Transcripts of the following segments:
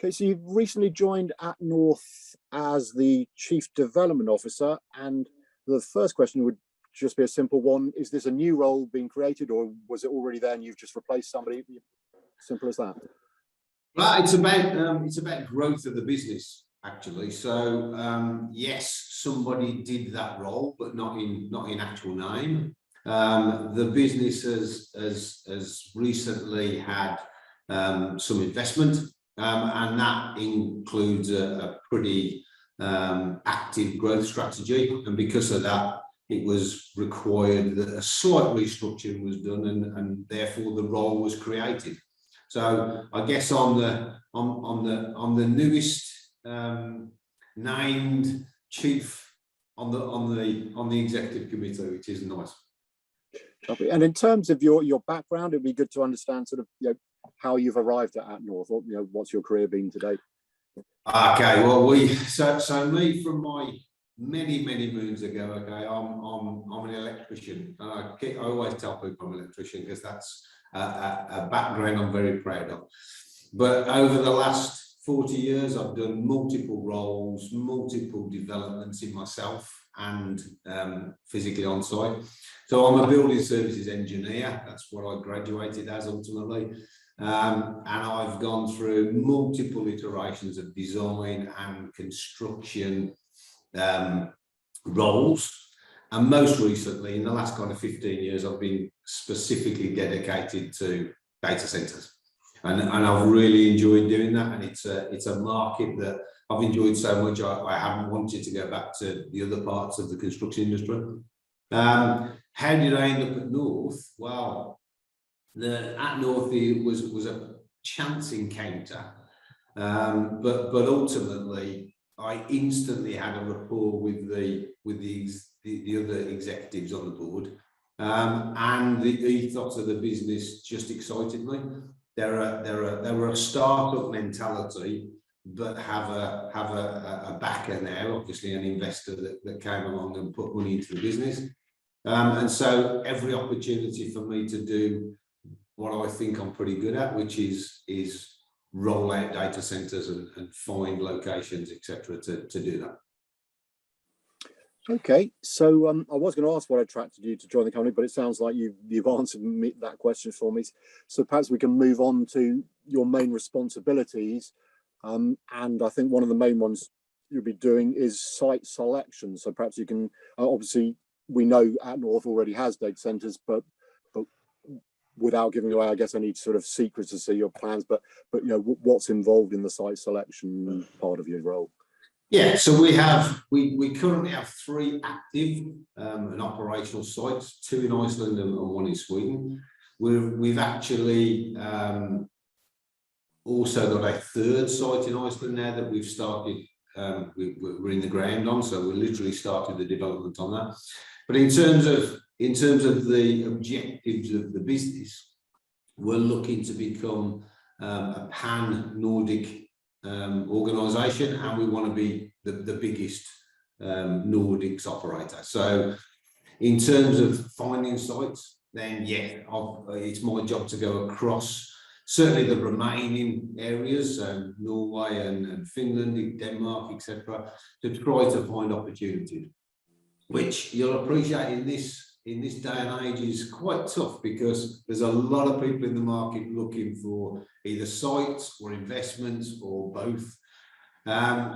Okay, so you've recently joined atNorth as the Chief Development Officer, and the first question would just be a simple one. Is this a new role being created, or was it already there and you've just replaced somebody? Simple as that. Well, it's about growth of the business, actually. So yes, somebody did that role, but not in actual name. The business has recently had some investment, and that includes a pretty active growth strategy. And because of that, it was required that a slight restructuring was done, and therefore the role was created. So I guess on the newest named chief on the executive committee, which is nice. And in terms of your background, it'd be good to understand sort of how you've arrived at atNorth, or what's your career been to date. Okay, well so me from my many moons ago. Okay, I'm an electrician, and I always tell people I'm an electrician because that's a background I'm very proud of. But over the last 40 years, I've done multiple roles, multiple developments in myself and physically on site. So I'm a building services engineer. That's what I graduated as ultimately. And I've gone through multiple iterations of design and construction roles. And most recently, in the last kind of 15 years, I've been specifically dedicated to data centers. And I've really enjoyed doing that. And it's a market that I've enjoyed so much, I haven't wanted to go back to the other parts of the construction industry. How did I end up at North? Well, atNorth was a chance encounter, but ultimately I instantly had a rapport with the other executives on the board, and the ethos of the business just excited me. They're a startup mentality, but have a backer now, obviously an investor that came along and put money into the business, and so every opportunity for me to do what I think I'm pretty good at, which is roll out data centers and find locations, etc., to do that. Okay, so I was going to ask what attracted you to join the company, but it sounds like you've answered that question for me. So perhaps we can move on to your main responsibilities, and I think one of the main ones you'll be doing is site selection. So perhaps you can obviously, we know atNorth already has data centers, but without giving away, I guess, any sort of secrets to see your plans, but what's involved in the site selection part of your role? Yeah, so we currently have 3 active and operational sites, 2 in Iceland and 1 in Sweden. We've actually also got a 3rd site in Iceland now that we've started. We're in the ground on, so we literally started the development on that. But in terms of the objectives of the business, we're looking to become a pan-Nordic organisation, and we want to be the biggest Nordics operator. So in terms of finding sites, then yeah, it's my job to go across certainly the remaining areas, so Norway and Finland, Denmark, etc., to try to find opportunities, which you'll appreciate in this day and age is quite tough, because there's a lot of people in the market looking for either sites or investments or both.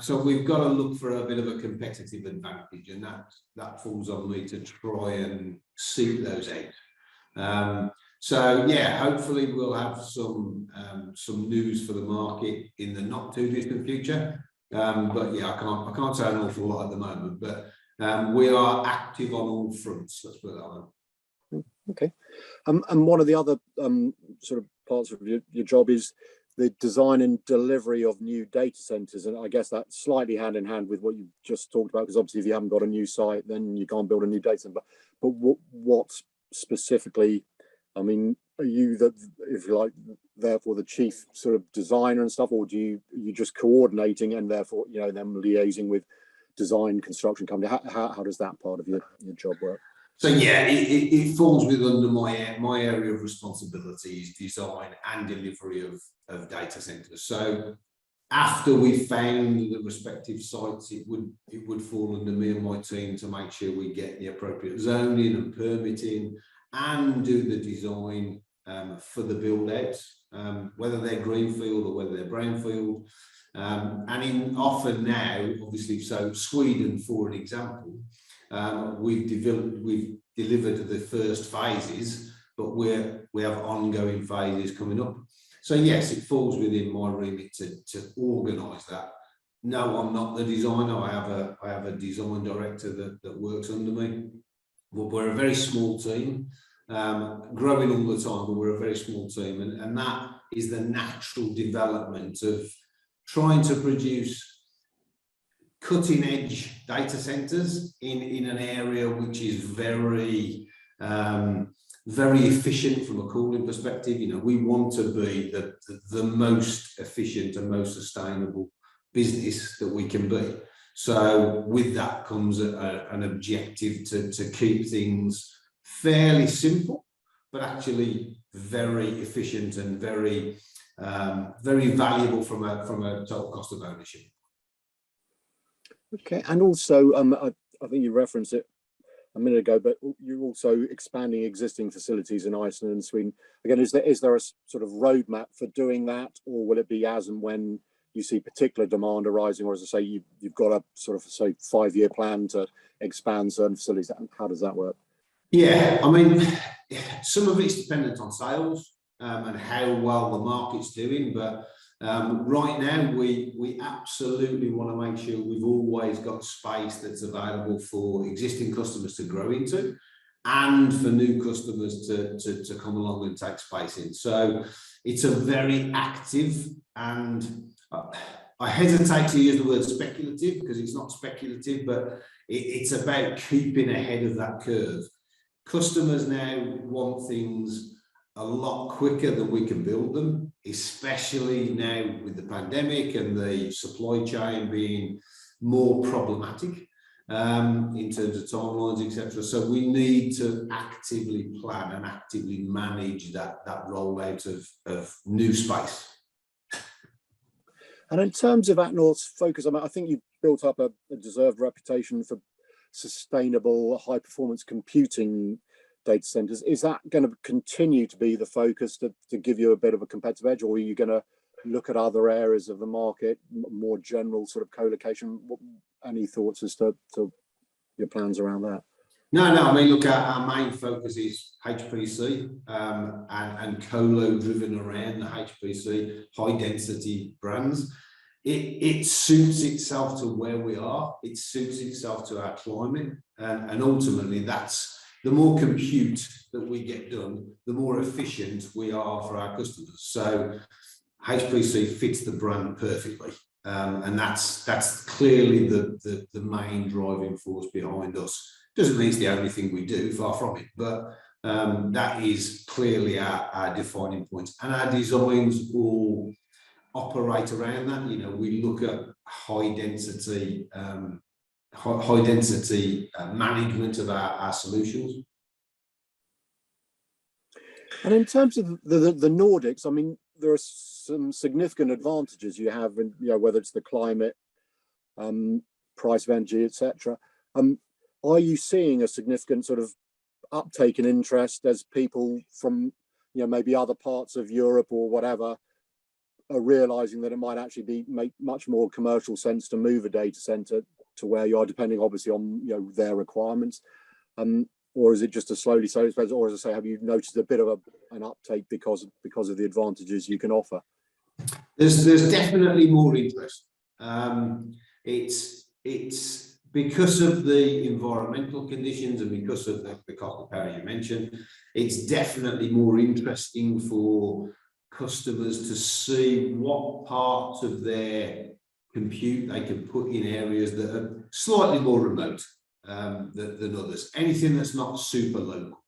So we've got to look for a bit of a competitive advantage, and that falls on me to try and seek those out. So yeah, hopefully we'll have some news for the market in the not too distant future. But yeah, I can't say an awful lot at the moment, but we are active on all fronts. Let's put it that way. Okay, and one of the other sort of parts of your job is the design and delivery of new data centers, and I guess that's slightly hand in hand with what you just talked about, because obviously if you haven't got a new site, then you can't build a new data center. But what specifically? I mean, are you if you like, therefore the chief sort of designer and stuff, or you just coordinating and therefore them liaising with design construction company? How does that part of your job work? So yeah, it falls under my area of responsibility is design and delivery of data centers. So after we found the respective sites, it would fall under me and my team to make sure we get the appropriate zoning and permitting and do the design for the build outs, whether they're greenfield or whether they're brownfield. And often now, obviously, so Sweden, for an example, we've delivered the first phases, but we have ongoing phases coming up. So yes, it falls within my remit to organise that. No, I'm not the designer. I have a design director that works under me. But we're a very small team, growing all the time, but we're a very small team, and that is the natural development of trying to produce cutting edge data centers in an area which is very efficient from a cooling perspective. You know, we want to be the most efficient and most sustainable business that we can be. So with that comes an objective to keep things fairly simple, but actually very efficient and very valuable from a total cost of ownership. Okay, and also I think you referenced it a minute ago, but you're also expanding existing facilities in Iceland and Sweden. Again, is there a sort of roadmap for doing that, or will it be as and when you see particular demand arising, or as I say, you've got a sort of, say, 5-year plan to expand certain facilities? How does that work? Yeah, I mean, some of it's dependent on sales and how well the market's doing, but right now we absolutely want to make sure we've always got space that's available for existing customers to grow into and for new customers to come along and take space in. So it's a very active, and I hesitate to use the word speculative because it's not speculative, but it's about keeping ahead of that curve. Customers now want things a lot quicker than we can build them, especially now with the pandemic and the supply chain being more problematic in terms of timelines, etc. So we need to actively plan and actively manage that rollout of new space. And in terms of atNorth's focus, I think you've built up a deserved reputation for sustainable, high-performance computing data centers. Is that going to continue to be the focus to give you a bit of a competitive edge, or are you going to look at other areas of the market, more general sort of co-location? Any thoughts as to your plans around that? No, I mean, look, our main focus is HPC and colo driven around the HPC high density brands. It suits itself to where we are. It suits itself to our climate, and ultimately that's the more compute that we get done, the more efficient we are for our customers. So HPC fits the brand perfectly, and that's clearly the main driving force behind us. Doesn't mean it's the only thing we do, far from it, but that is clearly our defining point, and our designs all operate around that. You know, we look at high density management of our solutions. And in terms of the Nordics, I mean, there are some significant advantages you have in, you know, whether it's the climate, price of energy, etc. Are you seeing a significant sort of uptake in interest as people from, you know, maybe other parts of Europe or whatever are realizing that it might actually make much more commercial sense to move a data center to where you are, depending obviously on, you know, their requirements, or is it just a slowly, or as I say, have you noticed a bit of an uptake because of the advantages you can offer? There's definitely more interest. It's because of the environmental conditions and because of the cost of power you mentioned. It's definitely more interesting for customers to see what parts of their compute they can put in areas that are slightly more remote than others. Anything that's not super local.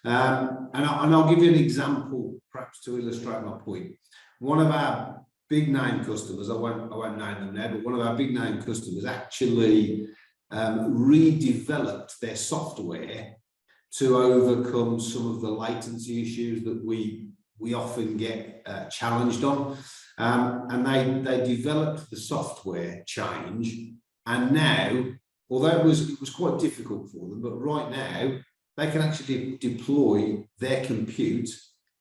And I'll give you an example, perhaps to illustrate my point. One of our big name customers, I won't name them now, but one of our big name customers actually redeveloped their software to overcome some of the latency issues that we we often get challenged on. And they developed the software change, and now, although it was quite difficult for them, but right now they can actually deploy their compute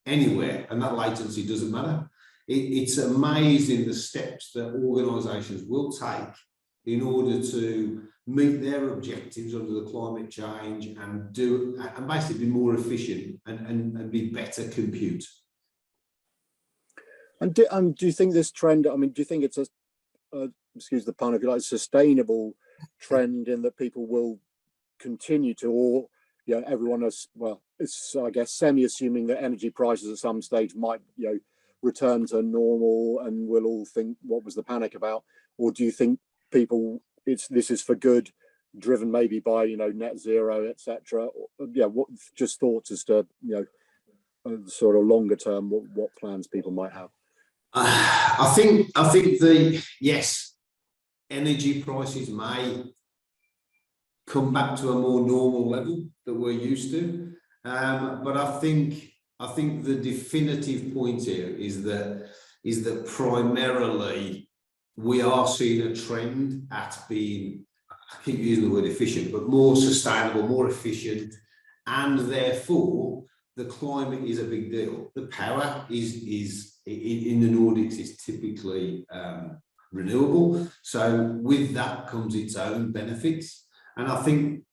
anywhere, and that latency doesn't matter. It's amazing the steps that organisations will take in order to meet their objectives under the climate change and basically be more efficient and be better compute. And do you think this trend, I mean, do you think it's excuse the pun, if you like, sustainable trend in that people will continue to, or everyone is, well, it's, I guess, semi-assuming that energy prices at some stage might, return to normal, and we'll all think, what was the panic about? Or do you think people, this is for good, driven maybe by, net zero, etc.? What just thoughts as to, sort of longer term, what plans people might have? I think yes, energy prices may come back to a more normal level that we're used to, but I think the definitive point here is that primarily we are seeing a trend at being, I keep using the word efficient, but more sustainable, more efficient, and therefore the climate is a big deal. The power is in the Nordics is typically renewable, so with that comes its own benefits, and I think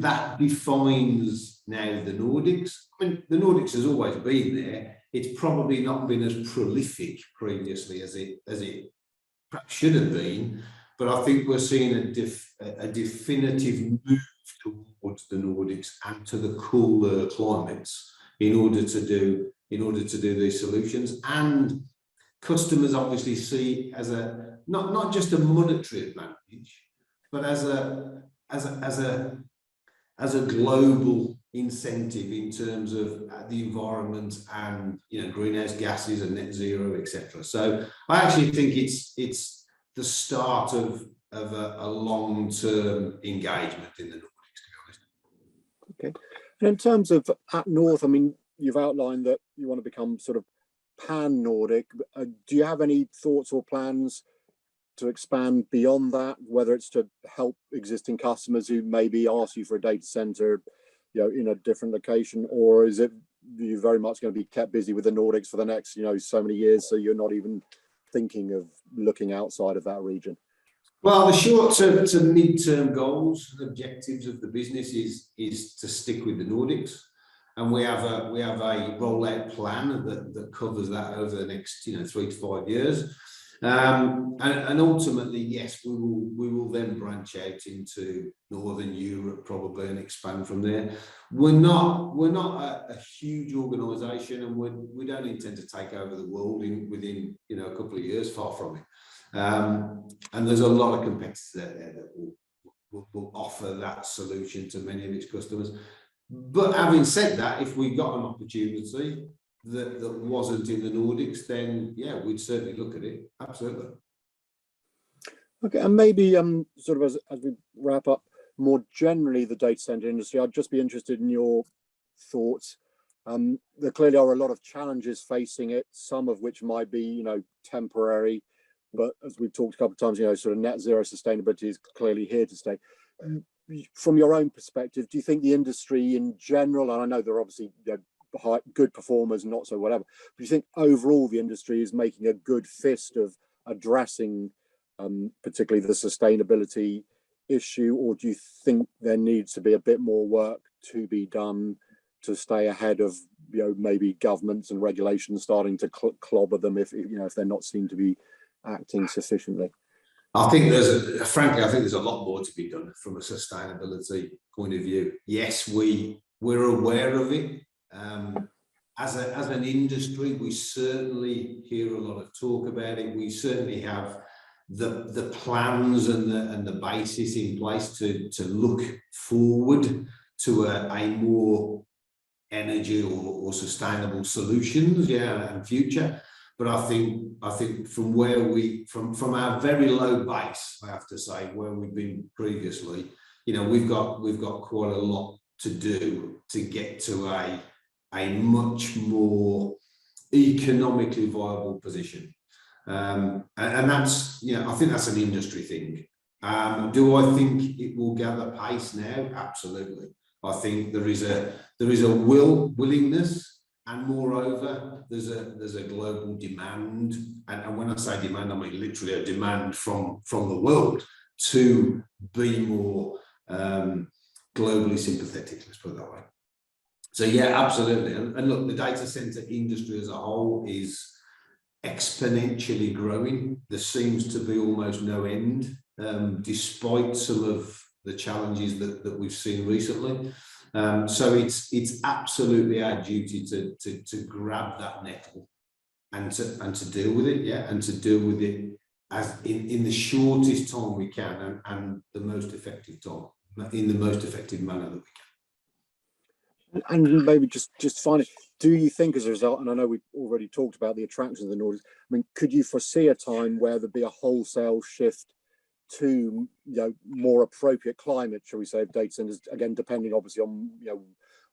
that defines now the Nordics. I mean, the Nordics has always been there. It's probably not been as prolific previously as it perhaps should have been, but I think we're seeing a definitive move towards the Nordics and to the cooler climates in order to do these solutions. And customers obviously see as a not just a monetary advantage, but as a global incentive in terms of the environment and greenhouse gases and net zero, etc. So I actually think it's the start of a long-term engagement in the Nordics, to be honest. Okay. And in terms of atNorth, I mean, you've outlined that you want to become sort of pan-Nordic. Do you have any thoughts or plans to expand beyond that, whether it's to help existing customers who maybe ask you for a data center, in a different location, or is it you very much going to be kept busy with the Nordics for the next, so many years, so you're not even thinking of looking outside of that region? Well, the short term to mid-term goals and objectives of the business is to stick with the Nordics, and we have a rollout plan that covers that over the next 3 to 5 years, and ultimately, yes, we will then branch out into Northern Europe probably and expand from there. We're not a huge organisation, and we don't intend to take over the world within a couple of years, far from it. And there's a lot of competitors out there that will offer that solution to many of its customers. But having said that, if we got an opportunity that wasn't in the Nordics, then yeah, we'd certainly look at it. Absolutely. Okay, and maybe sort of as we wrap up, more generally the data center industry, I'd just be interested in your thoughts. There clearly are a lot of challenges facing it, some of which might be temporary, but as we've talked a couple of times, sort of net zero sustainability is clearly here to stay. From your own perspective, do you think the industry in general, and I know there are obviously good performers, not so whatever, but do you think overall the industry is making a good fist of addressing particularly the sustainability issue, or do you think there needs to be a bit more work to be done to stay ahead of maybe governments and regulations starting to clobber them if they're not seen to be acting sufficiently? I think there's a lot more to be done from a sustainability point of view. Yes, we're aware of it. As an industry, we certainly hear a lot of talk about it. We certainly have the plans and the basis in place to look forward to a more energy or sustainable solutions, and future. But I think from from our very low base, I have to say, where we've been previously, we've got quite a lot to do to get to a much more economically viable position. And that's, you know, I think that's an industry thing. Do I think it will gather pace now? Absolutely. I think there is a willingness, and moreover, there's a global demand, and when I say demand, I mean literally a demand from the world to be more globally sympathetic. Let's put it that way. So yeah, absolutely. And look, the data center industry as a whole is exponentially growing. There seems to be almost no end, despite some of the challenges that we've seen recently. So it's absolutely our duty to grab that nettle and to deal with it, yeah, and to deal with it as in the shortest time we can, and the most effective time, in the most effective manner that we can. And maybe just finally, do you think as a result, and I know we've already talked about the attractions of the Nordics, I mean, could you foresee a time where there'd be a wholesale shift to, you know, more appropriate climate, shall we say, of data centers, again, depending obviously on, you know,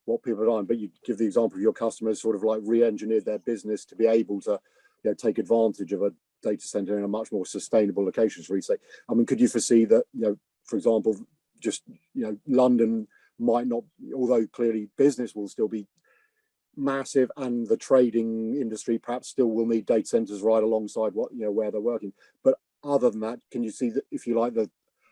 what people are doing, but you give the example of your customers sort of like re-engineered their business to be able to, you know, take advantage of a data center in a much more sustainable location, shall we say. I mean, could you foresee that, you know, for example, just, you know, London might not, although clearly business will still be massive and the trading industry perhaps still will need data centers right alongside what, you know, where they're working, but other than that, can you see that, if you like, the, I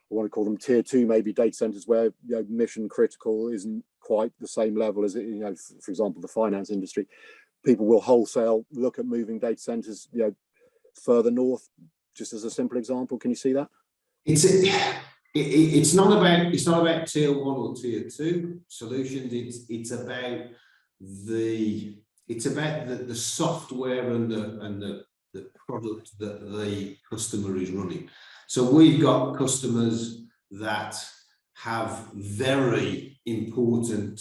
want to call them tier 2 maybe data centers where, you know, mission critical isn't quite the same level as it, you know, for example, the finance industry, people will wholesale look at moving data centers, you know, further north, just as a simple example? Can you see that? It's not about tier 1 or tier 2 solutions. It's about the software and the product that the customer is running. So we've got customers that have very important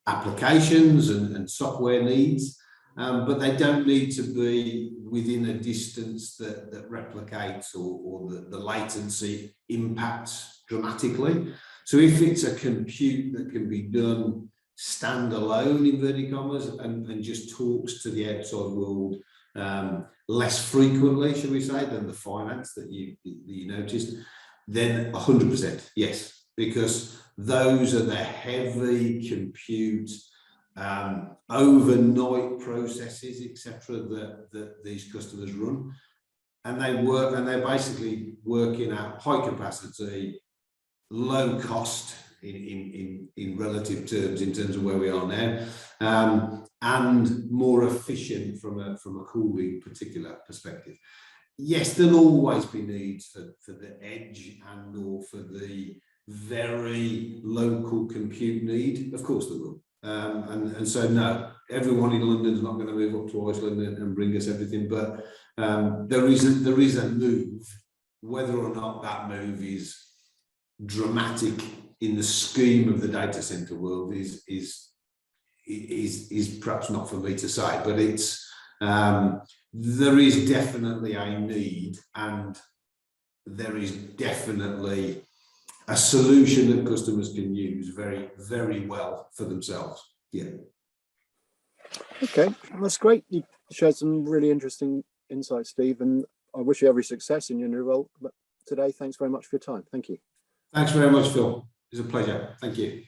applications and software needs, but they don't need to be within a distance that replicates or the latency impacts dramatically. So if it's a compute that can be done standalone, inverted commas, and just talks to the outside world less frequently, shall we say, than the finance that you noticed, then 100% yes, because those are the heavy compute overnight processes, etc., that these customers run, and they're basically working at high capacity, low cost in relative terms, in terms of where we are now, and more efficient from a cooling particular perspective. Yes, there'll always be needs for the edge and or for the very local compute need. Of course there will. And so no, everyone in London is not going to move up to Iceland and bring us everything, but there is a move. Whether or not that move is dramatic in the scheme of the data center world is perhaps not for me to say, but it's there is definitely a need, and there is definitely a solution that customers can use very, very well for themselves. Yeah. Okay, that's great. You shared some really interesting insights, Steve, and I wish you every success in your new role. But today, thanks very much for your time. Thank you. Thanks very much, Phil. It's a pleasure. Thank you.